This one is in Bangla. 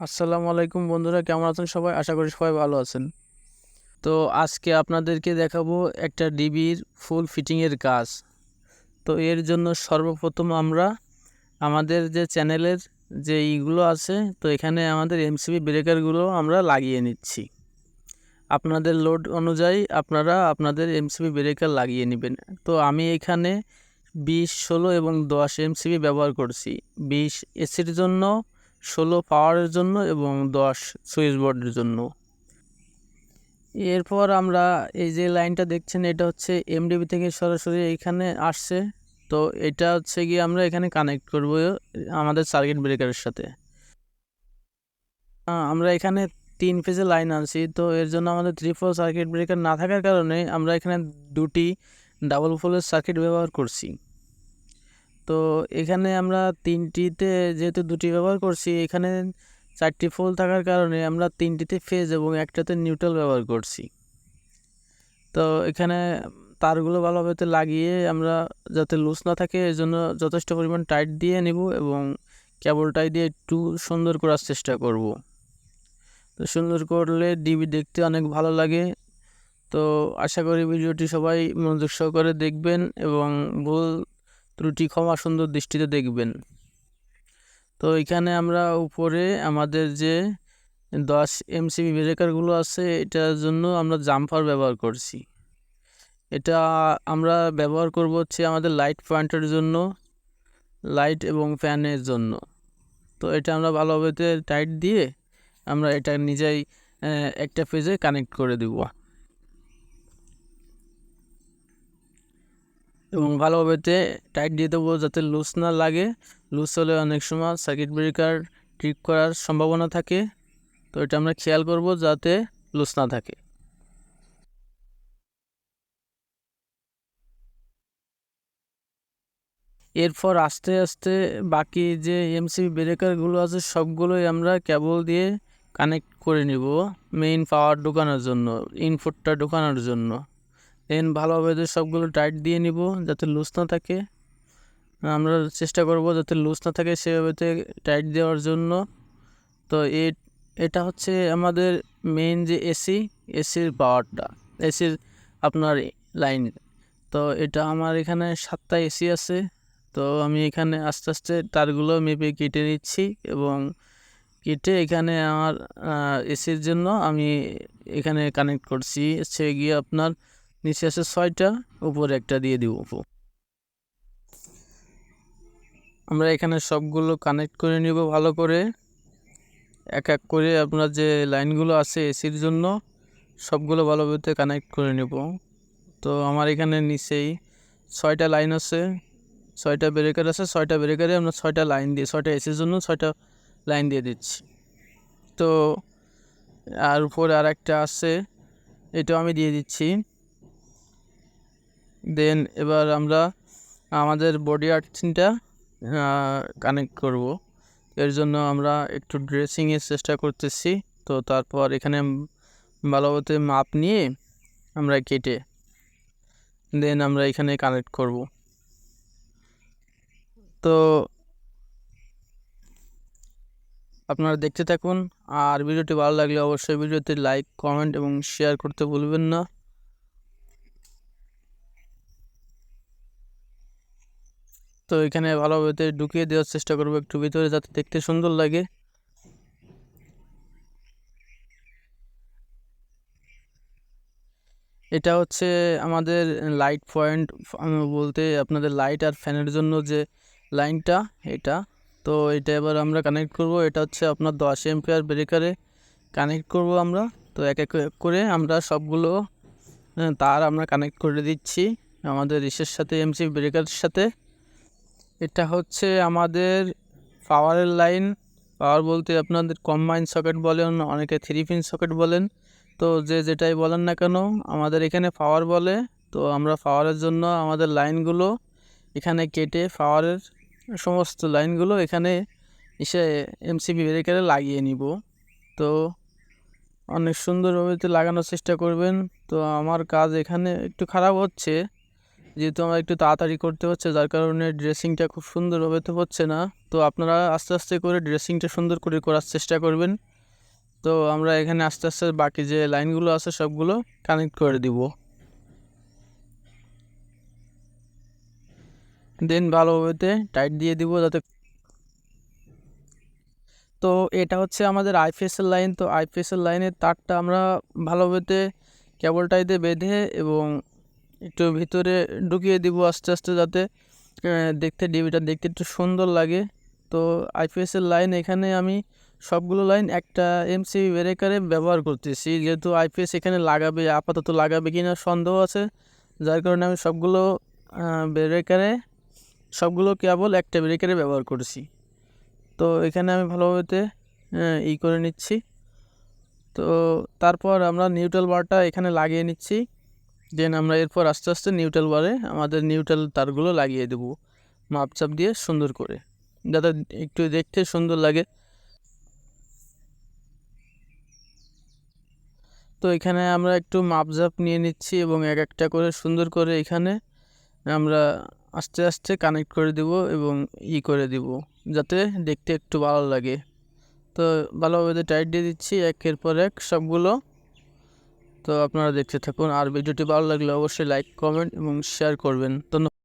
আসসালামু আলাইকুম বন্ধুরা, কেমন আছেন সবাই? আশা করি সবাই ভালো আছেন। তো আজকে আপনাদেরকে দেখাবো একটা ডিবির ফুল ফিটিংয়ের কাজ। তো এর জন্য সর্বপ্রথম আমরা আমাদের যে চ্যানেলের যে ইগুলো আছে, তো এখানে আমাদের এমসিবি ব্রেকারগুলো আমরা লাগিয়ে নিচ্ছি। আপনাদের লোড অনুযায়ী আপনারা আপনাদের এমসিবি ব্রেকার লাগিয়ে নেবেন। তো আমি এখানে 20, 16 এবং 10 এমসিবি ব্যবহার করছি। 20 এসির জন্য, 16 পাওয়ারের জন্য এবং 10 সুইচ বোর্ডের জন্য। এরপর আমরা এই যে লাইনটা দেখছেন, এটা হচ্ছে এমডিবি থেকে সরাসরি এইখানে আসছে। তো এটা হচ্ছে গিয়ে আমরা এখানে কানেক্ট করব আমাদের সার্কিট ব্রেকারের সাথে। আমরা এখানে 3 ফেজে লাইন আনছি। তো এর জন্য আমাদের 3-4 সার্কিট ব্রেকার না থাকার কারণে আমরা এখানে দুটি ডাবল পোলের সার্কিট ব্যবহার করছি। তো এখানে আমরা তিনটিতে যেহেতু দুটি ব্যবহার করছি, এখানে 4টি পোল থাকার কারণে আমরা 3টিতে ফেজ এবং একটাতে নিউট্রাল ব্যবহার করছি। তো এখানে তারগুলো ভালোভাবে লাগিয়ে আমরা যাতে লুজ না থাকে এই জন্য যথেষ্ট পরিমাণ টাইট দিয়ে নিব এবং কেবলটাই দিয়ে একটু সুন্দর করার চেষ্টা করব। তো সুন্দর করলে ডিবি দেখতে অনেক ভালো লাগে। তো আশা করি ভিডিওটি সবাই মনোযোগ সহকারে দেখবেন এবং ভুল ত্রুটি ক্ষমা সুন্দর দৃষ্টিতে দেখবেন। তো এখানে আমরা উপরে আমাদের যে 10 এমসিবি ব্রেকারগুলো আছে, এটার জন্য আমরা জাম্পার ব্যবহার করছি। এটা আমরা ব্যবহার করব হচ্ছে আমাদের লাইট পয়েন্টের জন্য, লাইট এবং ফ্যানের জন্য। তো এটা আমরা ভালোভাবে টাইট দিয়ে আমরা এটা নিজেই একটা ফেজে কানেক্ট করে দিব এবং ভালোভাবে টাইট দিয়ে দেবো যাতে লুজ না লাগে। লুজ হলে অনেক সময় সার্কিট ব্রেকার ঠিক করার সম্ভাবনা থাকে। তো এটা আমরা খেয়াল করব যাতে লুজ না থাকে। এরপর আস্তে আস্তে বাকি যে এমসিবি ব্রেকারগুলো আছে সবগুলোই আমরা কেবল দিয়ে কানেক্ট করে নিব মেইন পাওয়ার ঢোকানোর জন্য, ইনপুটটা ঢোকানোর জন্য। দেন ভালোভাবে সবগুলো টাইট দিয়ে নিব যাতে লুজ না থাকে। আমরা চেষ্টা করব যাতে লুজ না থাকে সেভাবে টাইট দেওয়ার জন্য। তো এটা হচ্ছে আমাদের মেইন যে এসির পাওয়ারটা, এসির আপনার লাইন। তো এটা আমার এখানে 7টা এসি আছে। তো আমি এখানে আস্তে আস্তে তারগুলো মেপে কেটে নিচ্ছি এবং কেটে এখানে আমার এসির জন্য আমি এখানে কানেক্ট করছি। সে গিয়ে আপনার নিচে আছে 6টা, উপরে একটা দিয়ে দিব। আমরা এখানে সবগুলো কানেক্ট করে নিব ভালো করে, এক এক করে আপনার যে লাইনগুলো আছে এসির জন্য সবগুলো ভালোভাবে কানেক্ট করে নেব। তো আমার এখানে নিচেই 6টা লাইন আছে, 6টা ব্রেকার আছে। 6টা ব্রেকারে আমরা 6টা লাইন দিয়ে, 6টা এসির জন্য 6টা লাইন দিয়ে দিচ্ছি। তো আর উপরে আর একটা আছে, এটাও আমি দিয়ে দিচ্ছি। দেন এবার আমরা আমাদের বডি আর্থিংটা কানেক্ট করব। এর জন্য আমরা একটু ড্রেসিংয়ের চেষ্টা করতেছি। তো তারপর এখানে ভালোভাবে মাপ নিয়ে আমরা কেটে দেন আমরা এখানে কানেক্ট করব। তো আপনারা দেখতে থাকুন, আর ভিডিওটি ভালো লাগলে অবশ্যই ভিডিওতে লাইক, কমেন্ট এবং শেয়ার করতে ভুলবেন না। তো এখানে ভালোভাবে ঢুকিয়ে দেওয়ার চেষ্টা করব একটু ভিতরে যাতে দেখতে সুন্দর লাগে। এটা হচ্ছে আমাদের লাইট পয়েন্ট বলতে আপনাদের লাইট আর ফ্যানের জন্য যে লাইনটা এটা। তো এটা এবার আমরা কানেক্ট করব। এটা হচ্ছে আপনার 10 এম্পিয়ার ব্রেকারে কানেক্ট করব আমরা। তো এক এক করে আমরা সবগুলো তার আমরা কানেক্ট করে দিচ্ছি আমাদের ইসের সাথে, এমসি ব্রেকারের সাথে। এটা হচ্ছে আমাদের পাওয়ারের লাইন। পাওয়ার বলতে আপনাদের কম্বাইন সকেট বলেন, অনেকে 3 পিন সকেট বলেন। তো যে যেটাই বলেন না কেন আমাদের এখানে পাওয়ার বলে। তো আমরা পাওয়ারের জন্য আমাদের লাইনগুলো এখানে কেটে পাওয়ারের সমস্ত লাইনগুলো এখানে এসে এমসিবি ব্রেকারে লাগিয়ে নিব। তো অনেক সুন্দরভাবে লাগানোর চেষ্টা করবেন। তো আমার কাজ এখানে একটু খারাপ হচ্ছে, যেহেতু আমার একটু তাড়াতাড়ি করতে হচ্ছে, যার কারণে ড্রেসিংটা খুব সুন্দরভাবে তো হচ্ছে না। তো আপনারা আস্তে আস্তে করে ড্রেসিংটা সুন্দর করে করার চেষ্টা করবেন। তো আমরা এখানে আস্তে আস্তে বাকি যে লাইনগুলো আছে সবগুলো কানেক্ট করে দিব, দেন ভালোভাবে টাইট দিয়ে দিব যাতে। তো এটা হচ্ছে আমাদের আইপিএসের লাইন। তো আইপিএসের লাইনের তারটা আমরা ভালোভাবে কেবলটাইতে বেঁধে এবং একটু ভিতরে ঢুকিয়ে দিব আস্তে আস্তে, যাতে দেখতে ডিবিটা দেখতে একটু সুন্দর লাগে। তো আইপিএসের লাইন এখানে আমি সবগুলো লাইন একটা এমসিবি ব্রেকারে ব্যবহার করতেছি, যেহেতু আইপিএস এখানে লাগাবে, আপাতত লাগাবে কিনা সন্দেহ আছে, যার কারণে আমি সবগুলো কেবল একটা ব্রেকারে ব্যবহার করছি। তো এখানে আমি ভালোভাবে করে নিচ্ছি। তো তারপর আমরা নিউট্রাল বারটা এখানে লাগিয়ে নিচ্ছি। দেন আমরা এরপর আস্তে আস্তে নিউট্রাল বারে আমাদের নিউট্রাল তারগুলো লাগিয়ে দেবো মাপচাপ দিয়ে সুন্দর করে, যাতে একটু দেখতে সুন্দর লাগে। তো এখানে আমরা একটু মাপঝাপ নিয়ে নিচ্ছি এবং এক একটা করে সুন্দর করে এখানে আমরা আস্তে আস্তে কানেক্ট করে দেব এবং করে দেব, যাতে দেখতে একটু ভালো লাগে। তো ভালোভাবে টাইট দিয়ে দিচ্ছি একের পর এক সবগুলো। তো আপনারা দেখতে থাকুন, আর ভিডিওটি ভালো লাগলে অবশ্যই লাইক, কমেন্ট এবং শেয়ার করবেন। ধন্যবাদ।